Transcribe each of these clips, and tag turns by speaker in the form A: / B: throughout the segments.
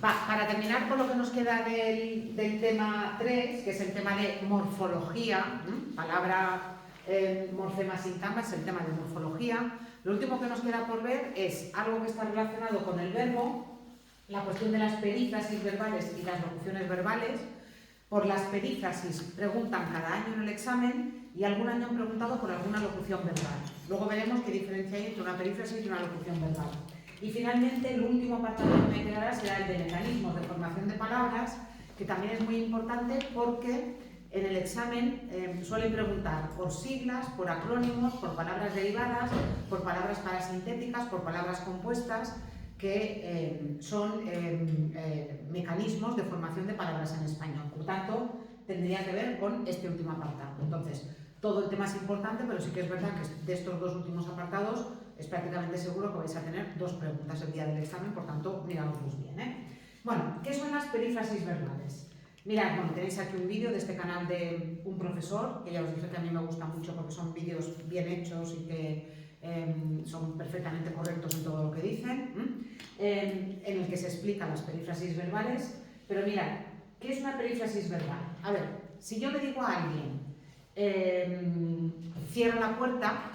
A: Para terminar con lo que nos queda del tema 3, que es el tema de morfología, palabra morfema sintagma, es el tema de morfología. Lo último que nos queda por ver es algo que está relacionado con el verbo, la cuestión de las perífrasis verbales y las locuciones verbales. Por las perífrasis preguntan cada año en el examen y algún año han preguntado por alguna locución verbal. Luego veremos qué diferencia hay entre una perífrasis y una locución verbal. Y finalmente, el último apartado que me quedará será el de mecanismos de formación de palabras, que también es muy importante porque en el examen suelen preguntar por siglas, por acrónimos, por palabras derivadas, por palabras parasintéticas, por palabras compuestas, que son mecanismos de formación de palabras en español. Por tanto, tendría que ver con este último apartado. Entonces, todo el tema es importante, pero sí que es verdad que de estos dos últimos apartados es prácticamente seguro que vais a tener dos preguntas el día del examen, por tanto, miradoslos bien. Bueno, ¿qué son las perífrasis verbales? Mirad, bueno, tenéis aquí un vídeo de este canal de un profesor, que ya os dije que a mí me gusta mucho porque son vídeos bien hechos y que son perfectamente correctos en todo lo que dicen, en el que se explican las perífrasis verbales. Pero mirad, ¿qué es una perífrasis verbal? A ver, si yo le digo a alguien, cierra la puerta,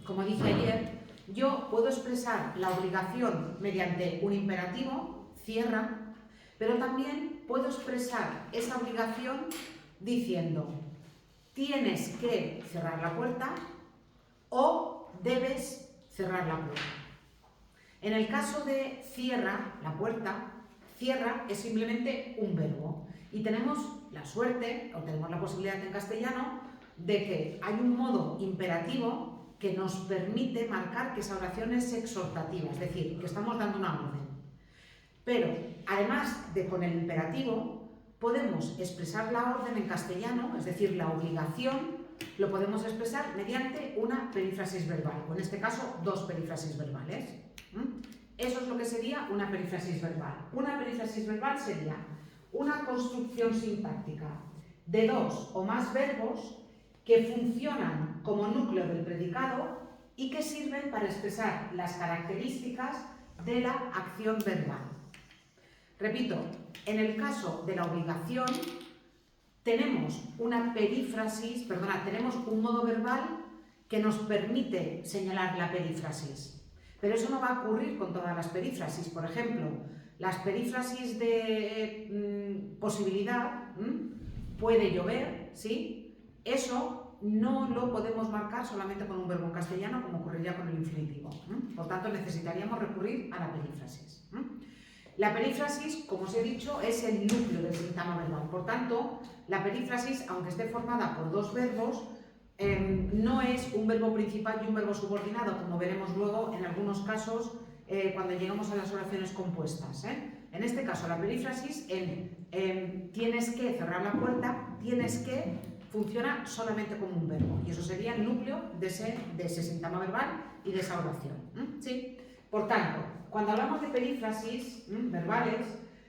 A: como dije ayer, yo puedo expresar la obligación mediante un imperativo, cierra, pero también puedo expresar esa obligación diciendo, tienes que cerrar la puerta o debes cerrar la puerta. En el caso de cierra la puerta, cierra es simplemente un verbo y tenemos la suerte, o tenemos la posibilidad en castellano, de que hay un modo imperativo que nos permite marcar que esa oración es exhortativa, es decir, que estamos dando una orden. Pero, además de con el imperativo, podemos expresar la orden en castellano, es decir, la obligación, lo podemos expresar mediante una perífrasis verbal, o en este caso, dos perífrasis verbales. Eso es lo que sería una perífrasis verbal. Una perífrasis verbal sería una construcción sintáctica de dos o más verbos que funcionan como núcleo del predicado y que sirven para expresar las características de la acción verbal. Repito, en el caso de la obligación tenemos una perífrasis, tenemos un modo verbal que nos permite señalar la perífrasis. Pero eso no va a ocurrir con todas las perífrasis. Por ejemplo, las perífrasis de posibilidad, puede llover, ¿sí? Eso no lo podemos marcar solamente con un verbo en castellano, como ocurriría con el infinitivo. Por tanto, necesitaríamos recurrir a la perífrasis. La perífrasis, como os he dicho, es el núcleo del sintagma verbal. Por tanto, la perífrasis, aunque esté formada por dos verbos, no es un verbo principal y un verbo subordinado, como veremos luego en algunos casos cuando lleguemos a las oraciones compuestas. En este caso, la perífrasis tienes que cerrar la puerta, tienes que funciona solamente como un verbo, y eso sería el núcleo de ese sintagma verbal y de esa oración. ¿Sí? Por tanto, cuando hablamos de perífrasis verbales,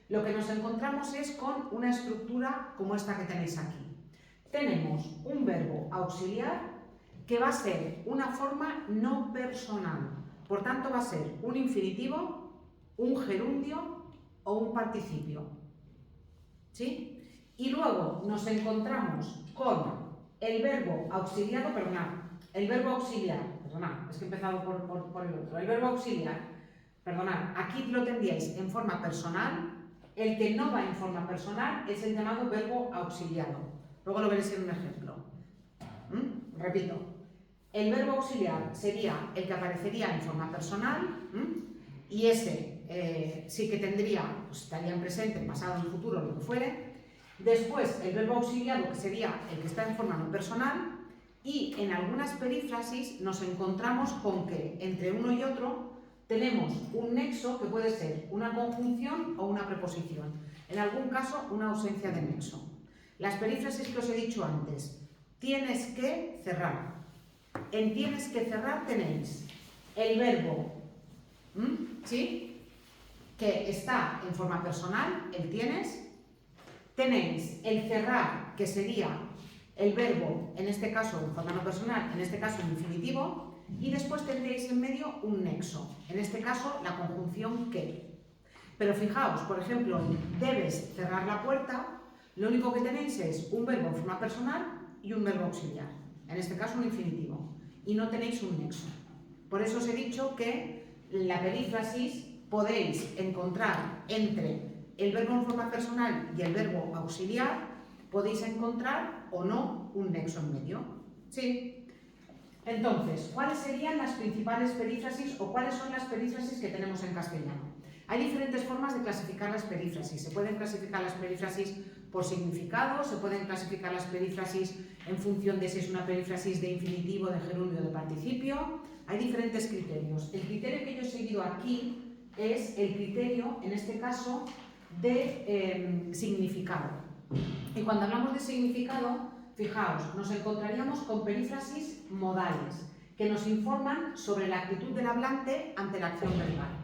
A: lo que nos encontramos es con una estructura como esta que tenéis aquí. Tenemos un verbo auxiliar que va a ser una forma no personal. Por tanto, va a ser un infinitivo, un gerundio o un participio. ¿Sí? Y luego nos encontramos con el verbo auxiliar, el verbo auxiliar, es que he empezado por el otro, el verbo auxiliar, aquí lo tendríais en forma personal, el que no va en forma personal es el llamado verbo auxiliado. Luego lo veréis en un ejemplo. Repito, el verbo auxiliar sería el que aparecería en forma personal y ese sí que tendría, pues estaría en presente, en pasado, en futuro, lo que fuere. Después, el verbo auxiliado, que sería el que está en forma no personal, y en algunas perífrasis nos encontramos con que entre uno y otro tenemos un nexo que puede ser una conjunción o una preposición. En algún caso, una ausencia de nexo. Las perífrasis que os he dicho antes, tienes que cerrar. En tienes que cerrar tenéis el verbo, ¿sí?, que está en forma personal, el tienes. Tenéis el cerrar, que sería el verbo, en este caso en forma no personal, en este caso en infinitivo, y después tendréis en medio un nexo, en este caso la conjunción que. Pero fijaos, por ejemplo, debes cerrar la puerta, lo único que tenéis es un verbo en forma personal y un verbo auxiliar, en este caso un infinitivo, y no tenéis un nexo. Por eso os he dicho que la perífrasis podéis encontrar entre el verbo en forma personal y el verbo auxiliar, podéis encontrar o no un nexo en medio. ¿Sí? Entonces, ¿cuáles serían las principales perífrasis o cuáles son las perífrasis que tenemos en castellano? Hay diferentes formas de clasificar las perífrasis. Se pueden clasificar las perífrasis por significado, se pueden clasificar las perífrasis en función de si es una perífrasis de infinitivo, de gerundio o de participio. Hay diferentes criterios. El criterio que yo he seguido aquí es el criterio, en este caso, de significado. Y cuando hablamos de significado, fijaos, nos encontraríamos con perífrasis modales, que nos informan sobre la actitud del hablante ante la acción verbal.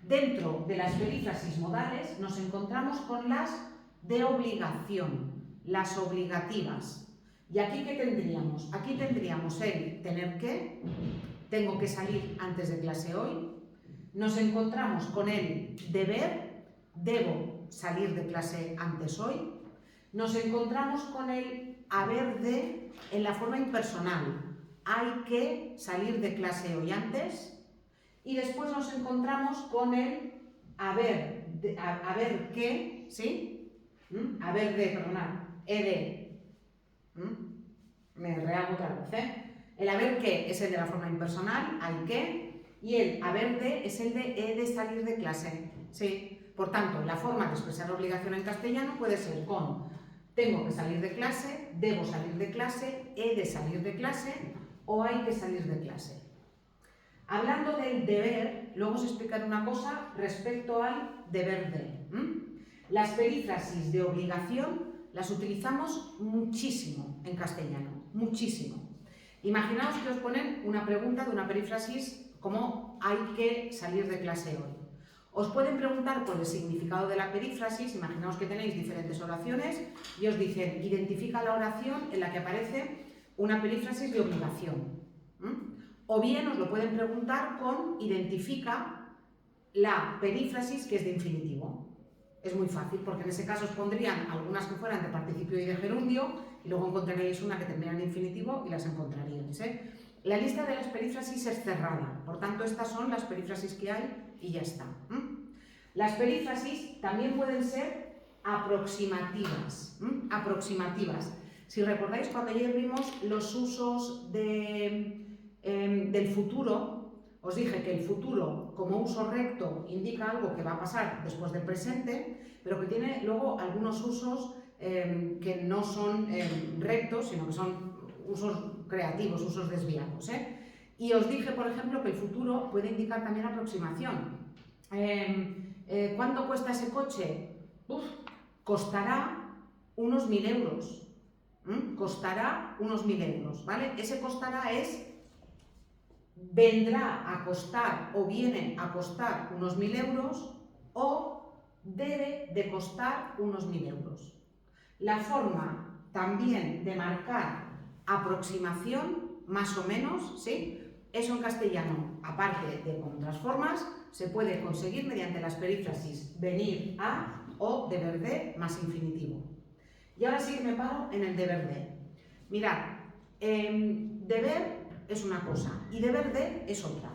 A: Dentro de las perífrasis modales nos encontramos con las de obligación, las obligativas. ¿Y aquí qué tendríamos? Aquí tendríamos el tener que, tengo que salir antes de clase hoy. Nos encontramos con el deber, debo salir de clase antes hoy. Nos encontramos con el haber de en la forma impersonal, hay que salir de clase hoy antes. Y después nos encontramos con el haber que, ¿sí? Haber de, perdonad, he de. Me rehago otra vez, ¿eh? El haber que es el de la forma impersonal, hay que, y el haber de es el de he de salir de clase, ¿sí? Por tanto, la forma de expresar la obligación en castellano puede ser con tengo que salir de clase, debo salir de clase, he de salir de clase o hay que salir de clase. Hablando del deber, luego os explicaré una cosa respecto al deber de. Las perífrasis de obligación las utilizamos muchísimo en castellano, muchísimo. Imaginaos que os ponen una pregunta de una perífrasis como hay que salir de clase hoy. Os pueden preguntar por el significado de la perífrasis, imaginaos que tenéis diferentes oraciones y os dicen identifica la oración en la que aparece una perífrasis de obligación. O bien os lo pueden preguntar con identifica la perífrasis que es de infinitivo. Es muy fácil, porque en ese caso os pondrían algunas que fueran de participio y de gerundio y luego encontraríais una que termina en infinitivo y las encontraríais, ¿eh? La lista de las perífrasis es cerrada, por tanto estas son las perífrasis que hay y ya está. Las perífrasis también pueden ser aproximativas. Aproximativas. Si recordáis, cuando ayer vimos los usos del futuro, os dije que el futuro como uso recto indica algo que va a pasar después del presente, pero que tiene luego algunos usos que no son rectos, sino que son usos creativos, usos desviados, ¿eh? Y os dije, por ejemplo, que el futuro puede indicar también aproximación. ¿Cuánto cuesta ese coche? Costará unos 1.000 euros. Costará unos 1.000 euros, ¿vale? Ese costará es vendrá a costar o viene a costar unos 1.000 euros o debe de costar unos 1.000 euros. La forma también de marcar aproximación, más o menos, ¿sí? Eso en castellano, aparte de con otras formas, se puede conseguir mediante las perífrasis venir a o deber de más infinitivo. Y ahora sí que me paro en el deber de. Mirad, deber es una cosa y deber de es otra,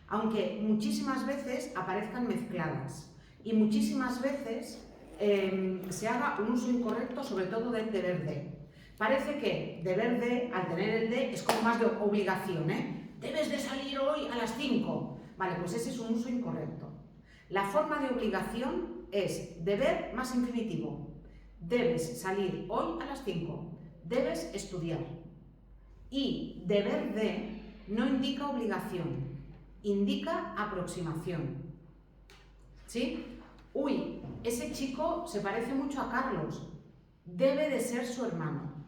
A: aunque muchísimas veces aparezcan mezcladas y muchísimas veces se haga un uso incorrecto, sobre todo del deber de. Parece que deber de, al tener el de, es como más de obligación, ¿eh? Debes de salir hoy a las 5. Vale, pues ese es un uso incorrecto. La forma de obligación es deber más infinitivo. Debes salir hoy a las 5. Debes estudiar. Y deber de no indica obligación, indica aproximación. ¿Sí? Uy, ese chico se parece mucho a Carlos. Debe de ser su hermano.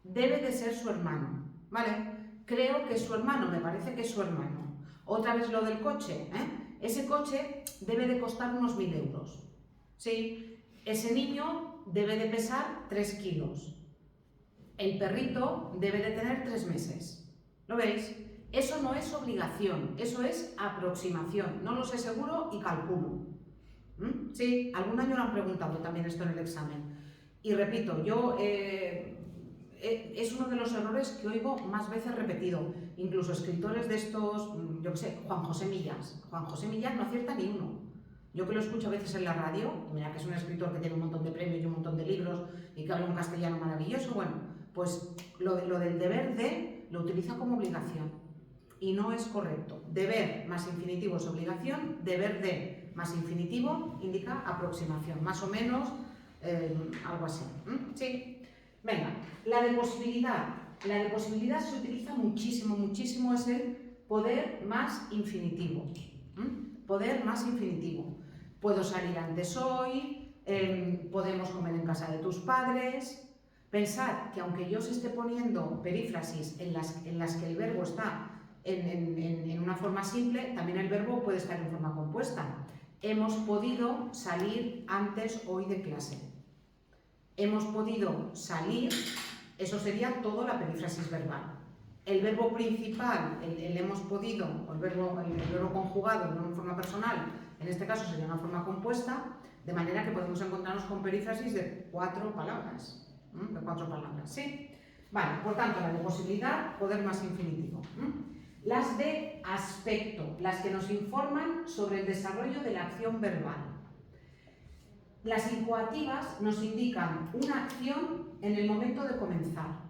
A: Debe de ser su hermano. ¿Vale? Creo que es su hermano, me parece que es su hermano. Otra vez lo del coche, ¿eh? Ese coche debe de costar unos 1.000 euros. ¿Sí? Ese niño debe de pesar 3 kilos. El perrito debe de tener 3 meses. ¿Lo veis? Eso no es obligación, eso es aproximación. No lo sé seguro y calculo. Sí, algún año lo han preguntado también esto en el examen. Y repito, es uno de los errores que oigo más veces repetido. Incluso escritores de estos, yo qué sé, Juan José Millás. Juan José Millás no acierta ni uno. Yo que lo escucho a veces en la radio, mira que es un escritor que tiene un montón de premios y un montón de libros y que habla un castellano maravilloso, bueno, pues lo del deber de lo utiliza como obligación. Y no es correcto. Deber más infinitivo es obligación, deber de más infinitivo indica aproximación, más o menos algo así. Sí. Venga, la de posibilidad. La de posibilidad se utiliza muchísimo, muchísimo, es el poder más infinitivo. Poder más infinitivo. Puedo salir antes hoy, podemos comer en casa de tus padres. Pensad que aunque yo os esté poniendo perífrasis en las que el verbo está en una forma simple, también el verbo puede estar en forma compuesta. Hemos podido salir antes hoy de clase. Hemos podido salir, eso sería toda la perífrasis verbal. El verbo principal, el hemos podido, o el verbo conjugado en forma personal, en este caso sería una forma compuesta, de manera que podemos encontrarnos con perífrasis de 4 palabras. De 4 palabras, ¿sí? Vale, por tanto, la de posibilidad, poder más infinitivo. Las de aspecto, las que nos informan sobre el desarrollo de la acción verbal. Las incoativas nos indican una acción en el momento de comenzar.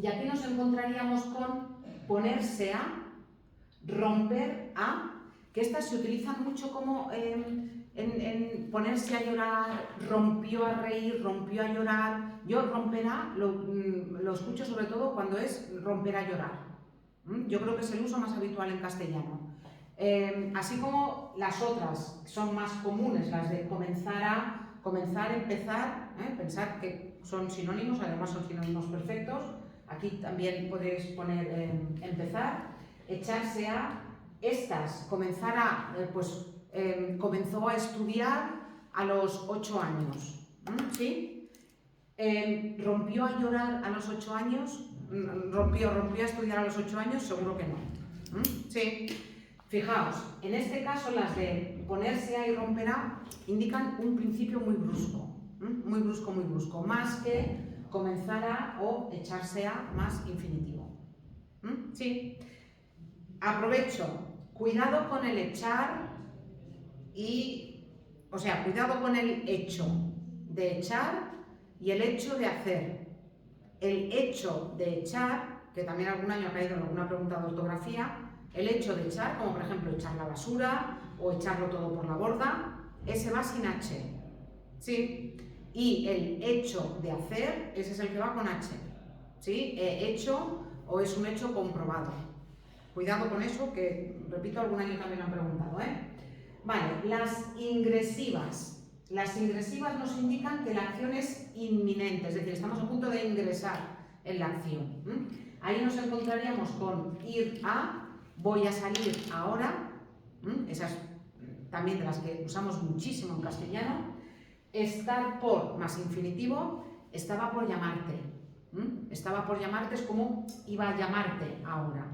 A: Y aquí nos encontraríamos con ponerse a, romper a, que estas se utilizan mucho como en ponerse a llorar, rompió a reír, rompió a llorar. Yo romperá lo escucho sobre todo cuando es romper a llorar. Yo creo que es el uso más habitual en castellano. Así como las otras son más comunes, las de comenzar a, comenzar, empezar, pensar que son sinónimos, además son sinónimos perfectos. Aquí también podéis poner empezar, echarse a, estas, comenzar a, comenzó a estudiar a los 8 años, ¿sí? ¿Rompió a llorar a los 8 años? ¿Rompió a estudiar a los 8 años? Seguro que no. Sí. Fijaos, en este caso las de ponerse a y romper a indican un principio muy brusco. Muy brusco, muy brusco. Más que comenzar a o echarse a más infinitivo. Sí. Aprovecho. Cuidado con el echar cuidado con el hecho de echar y el hecho de hacer. El hecho de echar, que también algún año ha caído en alguna pregunta de ortografía, el hecho de echar, como por ejemplo echar la basura o echarlo todo por la borda, ese va sin H. ¿Sí? Y el hecho de hacer, ese es el que va con H. ¿Sí? Hecho o es un hecho comprobado. Cuidado con eso, que repito, algún año también lo han preguntado, Vale, las ingresivas. Las ingresivas nos indican que la acción es inminente, es decir, estamos a punto de ingresar en la acción. Ahí nos encontraríamos con ir a, voy a salir ahora, esas también de las que usamos muchísimo en castellano. Estar por más infinitivo, estaba por llamarte. Estaba por llamarte es como iba a llamarte ahora.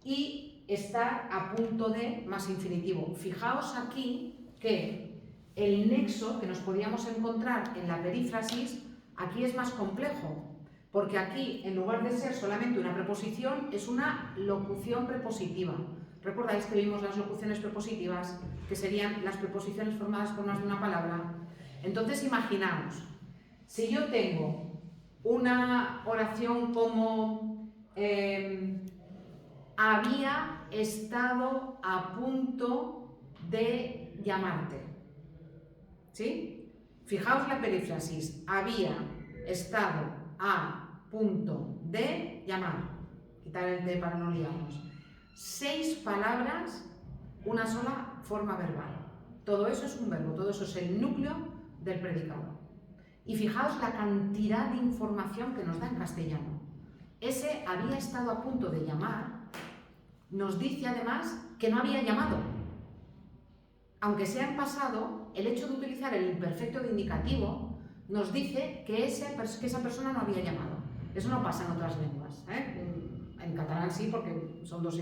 A: Y estar a punto de más infinitivo. Fijaos aquí que el nexo que nos podíamos encontrar en la perífrasis aquí es más complejo, porque aquí en lugar de ser solamente una preposición es una locución prepositiva. ¿Recordáis que vimos las locuciones prepositivas, que serían las preposiciones formadas por más de una palabra? Entonces imaginaos, si yo tengo una oración como había estado a punto de llamarte, ¿sí? Fijaos la perífrasis, había estado a punto de llamar, quitar el de para no liarnos. 6 palabras, una sola forma verbal. Todo eso es un verbo, todo eso es el núcleo del predicado. Y fijaos la cantidad de información que nos da en castellano. Ese había estado a punto de llamar nos dice además que no había llamado. Aunque sea en pasado, el hecho de utilizar el imperfecto de indicativo nos dice que esa persona no había llamado. Eso no pasa en otras lenguas. En catalán sí, porque son dos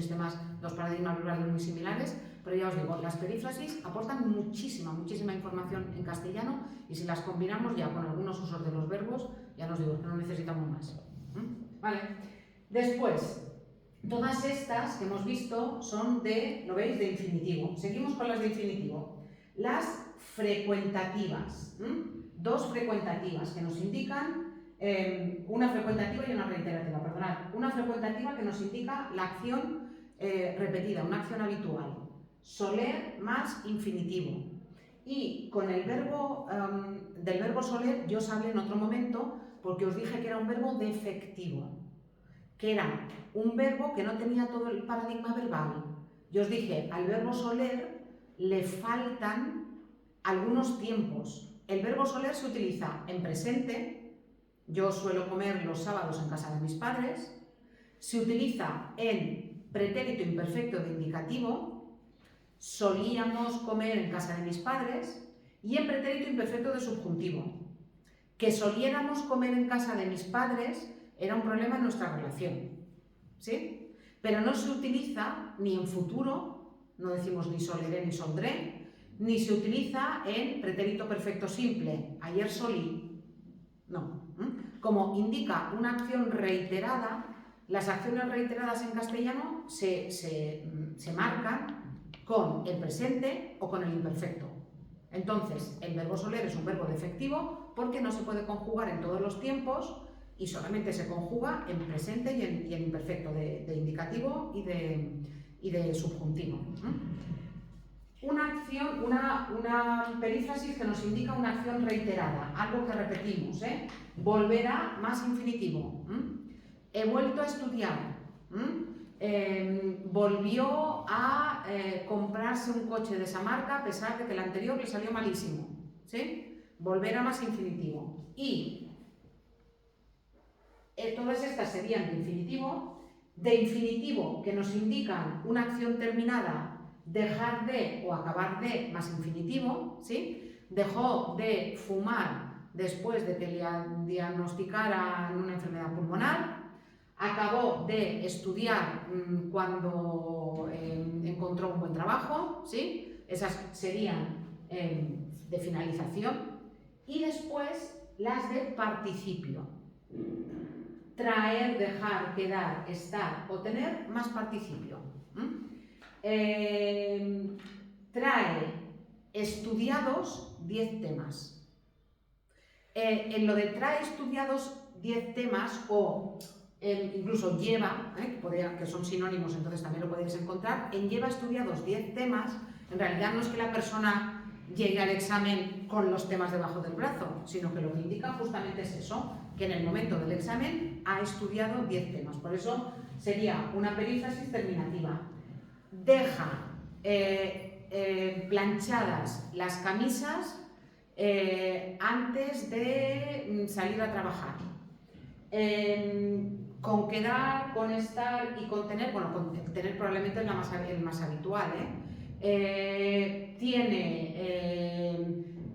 A: paradigmas verbales muy similares, pero ya os digo, las perífrasis aportan muchísima información en castellano y si las combinamos ya con algunos usos de los verbos, ya nos digo que no necesitamos más. Vale. Después, todas estas que hemos visto son de, ¿lo veis?, de infinitivo. Seguimos con las de infinitivo. Las frecuentativas. Dos frecuentativas que nos indican, una frecuentativa y una reiterativa, perdonad. Una frecuentativa que nos indica la acción repetida, una acción habitual. Soler más infinitivo. Y con el verbo, del verbo soler, yo os hablé en otro momento porque os dije que era un verbo defectivo, que era un verbo que no tenía todo el paradigma verbal. Yo os dije, al verbo soler le faltan algunos tiempos. El verbo soler se utiliza en presente, yo suelo comer los sábados en casa de mis padres, se utiliza en pretérito imperfecto de indicativo, solíamos comer en casa de mis padres, y en pretérito imperfecto de subjuntivo. Que soliéramos comer en casa de mis padres era un problema en nuestra relación, ¿sí? Pero no se utiliza ni en futuro, no decimos ni soleré ni soldré, ni se utiliza en pretérito perfecto simple, ayer solí, no. Como indica una acción reiterada, las acciones reiteradas en castellano se marcan con el presente o con el imperfecto. Entonces, el verbo soler es un verbo defectivo porque no se puede conjugar en todos los tiempos y solamente se conjuga en presente y en imperfecto de indicativo y de subjuntivo. Una acción, una perífrasis que nos indica una acción reiterada, algo que repetimos, volverá más infinitivo. He vuelto a estudiar. Volvió a comprarse un coche de esa marca a pesar de que el anterior le salió malísimo, ¿sí? Volver a más infinitivo. Y todas estas serían de infinitivo que nos indican una acción terminada, dejar de o acabar de más infinitivo, ¿sí? Dejó de fumar después de que le diagnosticaran una enfermedad pulmonar. Acabó de estudiar cuando encontró un buen trabajo, ¿sí? Esas serían de finalización. Y después las de participio. Traer, dejar, quedar, estar o tener más participio. Trae estudiados 10 temas. En lo de trae estudiados 10 temas o incluso lleva, que son sinónimos, entonces también lo podéis encontrar, en lleva estudiados 10 temas, en realidad no es que la persona llegue al examen con los temas debajo del brazo, sino que lo que indica justamente es eso, que en el momento del examen ha estudiado 10 temas. Por eso sería una perífrasis terminativa. Deja planchadas las camisas antes de salir a trabajar. Con quedar, con estar y con tener, bueno, con tener probablemente es el más habitual, tiene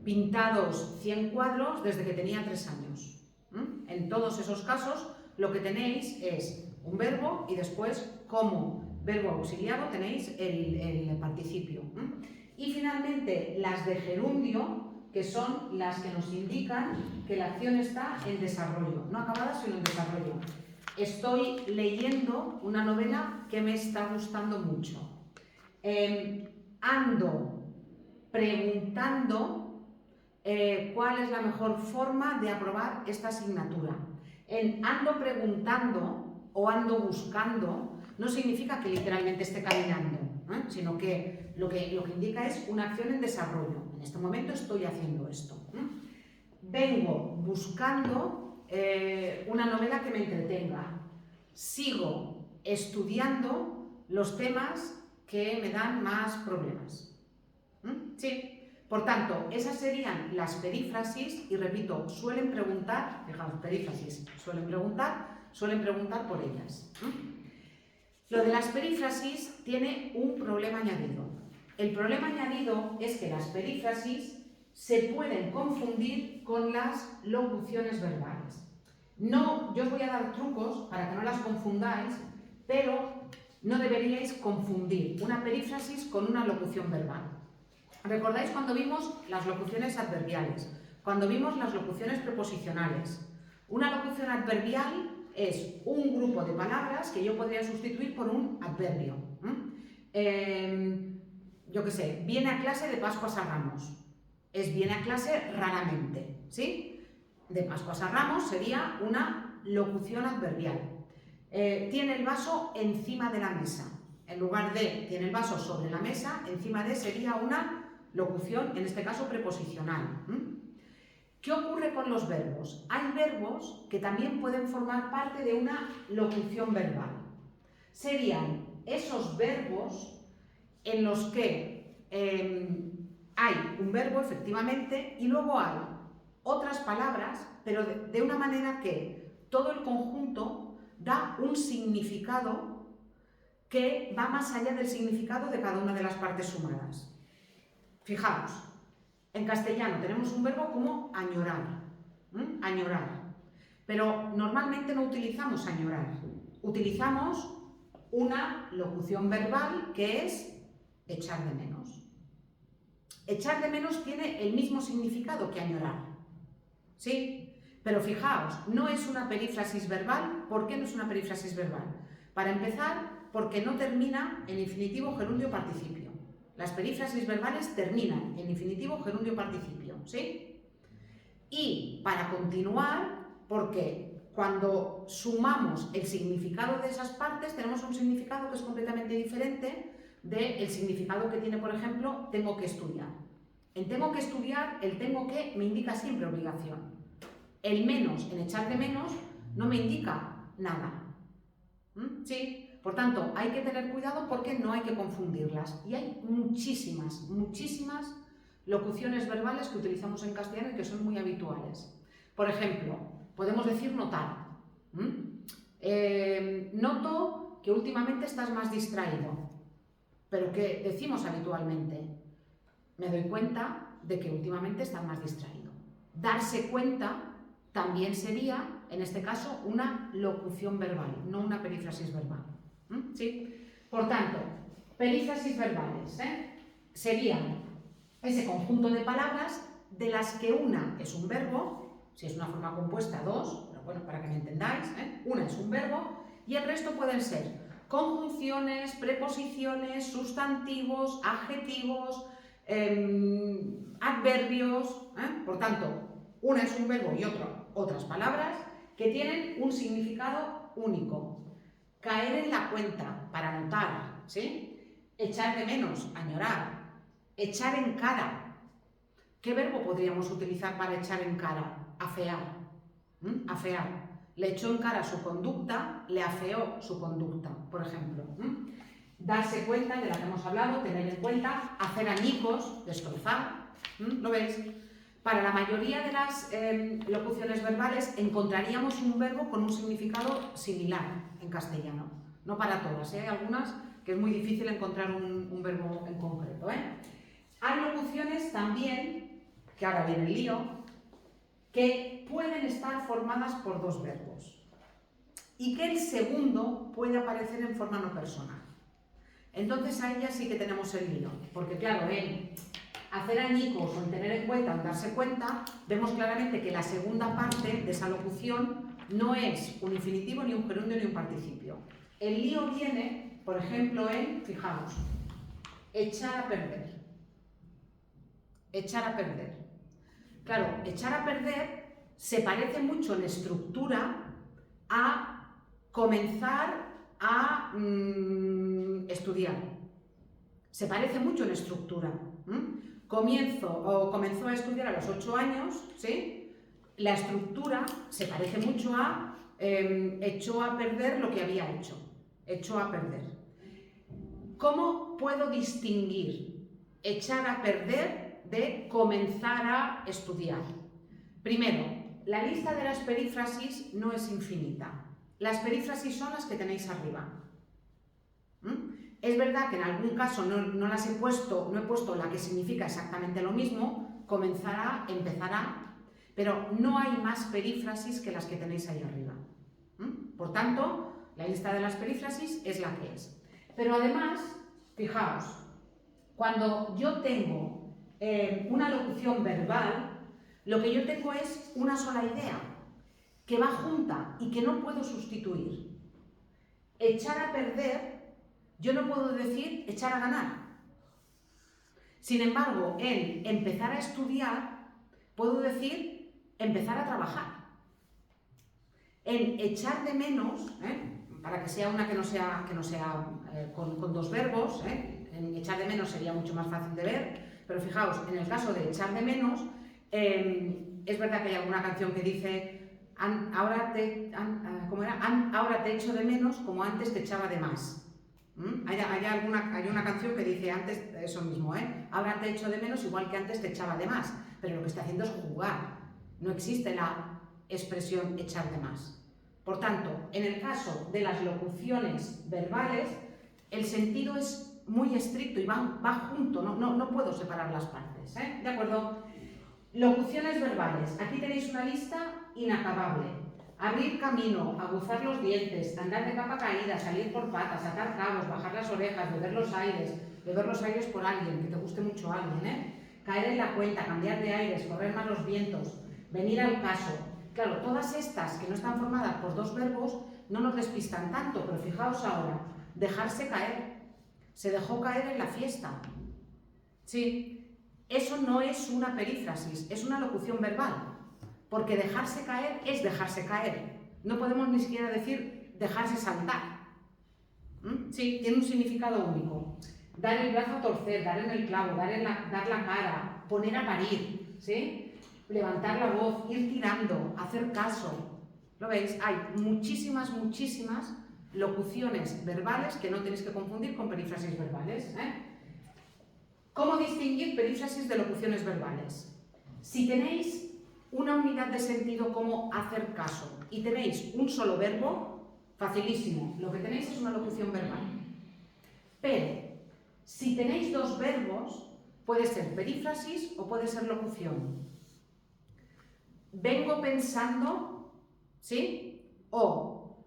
A: pintados 100 cuadros desde que tenía 3 años. En todos esos casos lo que tenéis es un verbo y después como verbo auxiliado tenéis el participio. Y finalmente las de gerundio, que son las que nos indican que la acción está en desarrollo, no acabada sino en desarrollo. Estoy leyendo una novela que me está gustando mucho. Ando preguntando cuál es la mejor forma de aprobar esta asignatura. Ando preguntando o ando buscando no significa que literalmente esté caminando, sino que lo que indica es una acción en desarrollo. En este momento estoy haciendo esto. Vengo buscando una novela que me entretenga. Sigo estudiando los temas que me dan más problemas. Sí. Por tanto, esas serían las perífrasis y repito, suelen preguntar, fijaos, perífrasis, suelen preguntar por ellas. Lo de las perífrasis tiene un problema añadido. El problema añadido es que las perífrasis se pueden confundir con las locuciones verbales. No, yo os voy a dar trucos para que no las confundáis, pero no deberíais confundir una perífrasis con una locución verbal. ¿Recordáis cuando vimos las locuciones adverbiales? Cuando vimos las locuciones preposicionales. Una locución adverbial es un grupo de palabras que yo podría sustituir por un adverbio. Yo qué sé, viene a clase de Pascuas a Ramos. Es viene a clase raramente, ¿sí? De Pascuas a Ramos sería una locución adverbial. Tiene el vaso encima de la mesa. En lugar de tiene el vaso sobre la mesa, encima de sería una locución, en este caso preposicional. ¿Qué ocurre con los verbos? Hay verbos que también pueden formar parte de una locución verbal. Serían esos verbos en los que hay un verbo, efectivamente, y luego hay otras palabras, pero de una manera que todo el conjunto da un significado que va más allá del significado de cada una de las partes sumadas. Fijaos, en castellano tenemos un verbo como añorar, añorar, pero normalmente no utilizamos añorar, utilizamos una locución verbal que es echar de menos. Echar de menos tiene el mismo significado que añorar, ¿sí? Pero fijaos, no es una perífrasis verbal. ¿Por qué no es una perífrasis verbal? Para empezar, porque no termina en infinitivo, gerundio, participio. Las perífrasis verbales terminan en infinitivo, gerundio, participio, ¿sí? Y para continuar, porque cuando sumamos el significado de esas partes, tenemos un significado que es completamente diferente del significado que tiene, por ejemplo, tengo que estudiar. En tengo que estudiar, el tengo que me indica siempre obligación. El menos en echar de menos no me indica nada. ¿Sí? Por tanto, hay que tener cuidado porque no hay que confundirlas. Y hay muchísimas locuciones verbales que utilizamos en castellano y que son muy habituales. Por ejemplo, podemos decir notar. Noto que últimamente estás más distraído. ¿Pero qué decimos habitualmente? Me doy cuenta de que últimamente estás más distraído. Darse cuenta también sería, en este caso, una locución verbal, no una perífrasis verbal. ¿Sí? Por tanto, perífrasis verbales serían ese conjunto de palabras de las que una es un verbo, si es una forma compuesta, dos, pero bueno, para que me entendáis, una es un verbo y el resto pueden ser conjunciones, preposiciones, sustantivos, adjetivos, adverbios. Por tanto, una es un verbo y otras palabras que tienen un significado único. Caer en la cuenta, para notar, ¿sí? Echar de menos, añorar. Echar en cara. ¿Qué verbo podríamos utilizar para echar en cara? Afear. Afear. Le echó en cara su conducta, le afeó su conducta, por ejemplo. Darse cuenta, de la que hemos hablado, tener en cuenta, hacer añicos, destrozar. ¿Lo veis? Para la mayoría de las locuciones verbales encontraríamos un verbo con un significado similar en castellano. No para todas, hay algunas que es muy difícil encontrar un verbo en concreto. Hay locuciones también, que ahora viene el lío, que pueden estar formadas por dos verbos y que el segundo puede aparecer en forma no personal. Entonces a ellas sí que tenemos el lío, porque claro, en hacer añicos o en tener en cuenta o en darse cuenta, vemos claramente que la segunda parte de esa locución no es un infinitivo, ni un gerundio, ni un participio. El lío viene, por ejemplo, en, fijaos, echar a perder. Echar a perder. Claro, echar a perder se parece mucho en estructura a comenzar a estudiar. Se parece mucho en estructura. Comenzó a estudiar a los 8 años, ¿sí? La estructura se parece mucho a echó a perder lo que había hecho. Echó a perder. ¿Cómo puedo distinguir echar a perder de comenzar a estudiar? Primero, la lista de las perífrasis no es infinita. Las perífrasis son las que tenéis arriba. Es verdad que en algún caso no he puesto la que significa exactamente lo mismo, comenzará, empezará, pero no hay más perífrasis que las que tenéis ahí arriba. Por tanto, la lista de las perífrasis es la que es. Pero además, fijaos, cuando yo tengo una locución verbal, lo que yo tengo es una sola idea, que va junta y que no puedo sustituir. Echar a perder, yo no puedo decir echar a ganar. Sin embargo, en empezar a estudiar, puedo decir empezar a trabajar. En echar de menos, para que sea una que no sea con dos verbos, en echar de menos sería mucho más fácil de ver, pero fijaos, en el caso de echar de menos, es verdad que hay alguna canción que dice ahora te echo de menos como antes te echaba de más. Hay una canción que dice antes eso mismo, ahora te echo de menos igual que antes te echaba de más, pero lo que está haciendo es jugar, no existe la expresión echar de más. Por tanto, en el caso de las locuciones verbales, el sentido es muy estricto y va junto, no puedo separar las partes, ¿De acuerdo? Locuciones verbales. Aquí tenéis una lista inacabable. Abrir camino, aguzar los dientes, andar de capa caída, salir por patas, atar cabos, bajar las orejas, beber los aires por alguien, que te guste mucho a alguien, caer en la cuenta, cambiar de aires, correr más los vientos, venir al caso. Claro, todas estas que no están formadas por dos verbos no nos despistan tanto, pero fijaos ahora, dejarse caer. Se dejó caer en la fiesta. Sí, eso no es una perífrasis, es una locución verbal. Porque dejarse caer es dejarse caer. No podemos ni siquiera decir dejarse saltar. Sí, tiene un significado único. Dar el brazo a torcer, dar en el clavo, dar la cara, poner a parir, ¿sí? Levantar la voz, ir tirando, hacer caso. ¿Lo veis? Hay muchísimas locuciones verbales que no tenéis que confundir con perífrasis verbales. ¿Cómo distinguir perífrasis de locuciones verbales? Si tenéis una unidad de sentido como hacer caso y tenéis un solo verbo, facilísimo, lo que tenéis es una locución verbal. Pero si tenéis dos verbos, puede ser perífrasis o puede ser locución. Vengo pensando, ¿sí? O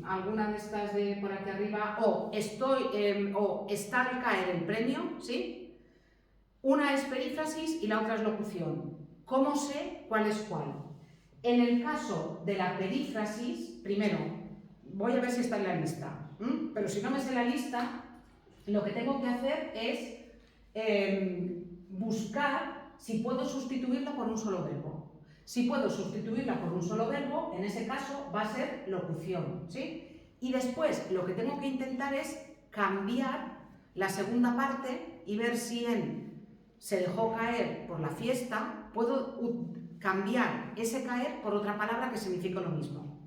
A: alguna de estas de por aquí arriba, o está al caer el premio, ¿sí? Una es perífrasis y la otra es locución. ¿Cómo sé cuál es cuál? En el caso de la perífrasis, primero, voy a ver si está en la lista, pero si no me sé la lista, lo que tengo que hacer es buscar si puedo sustituirla por un solo verbo. Si puedo sustituirla por un solo verbo, en ese caso va a ser locución, ¿sí? Y después lo que tengo que intentar es cambiar la segunda parte y ver si se dejó caer por la fiesta, puedo cambiar ese caer por otra palabra que significa lo mismo.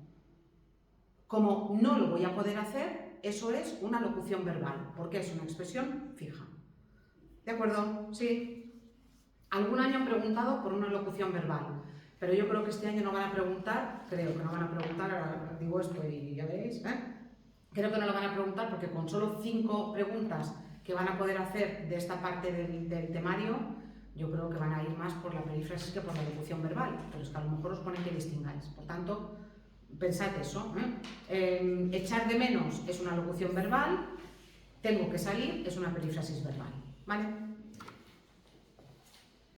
A: Como no lo voy a poder hacer, eso es una locución verbal, porque es una expresión fija. ¿De acuerdo? ¿Sí? Algún año han preguntado por una locución verbal, pero yo creo que este año no van a preguntar, ahora digo esto y ya veréis, creo que no lo van a preguntar porque con solo 5 preguntas que van a poder hacer de esta parte del temario, yo creo que van a ir más por la perífrasis que por la locución verbal, pero es que a lo mejor os pone que distingáis. Por tanto, pensad eso. Echar de menos es una locución verbal, tengo que salir es una perífrasis verbal, ¿vale?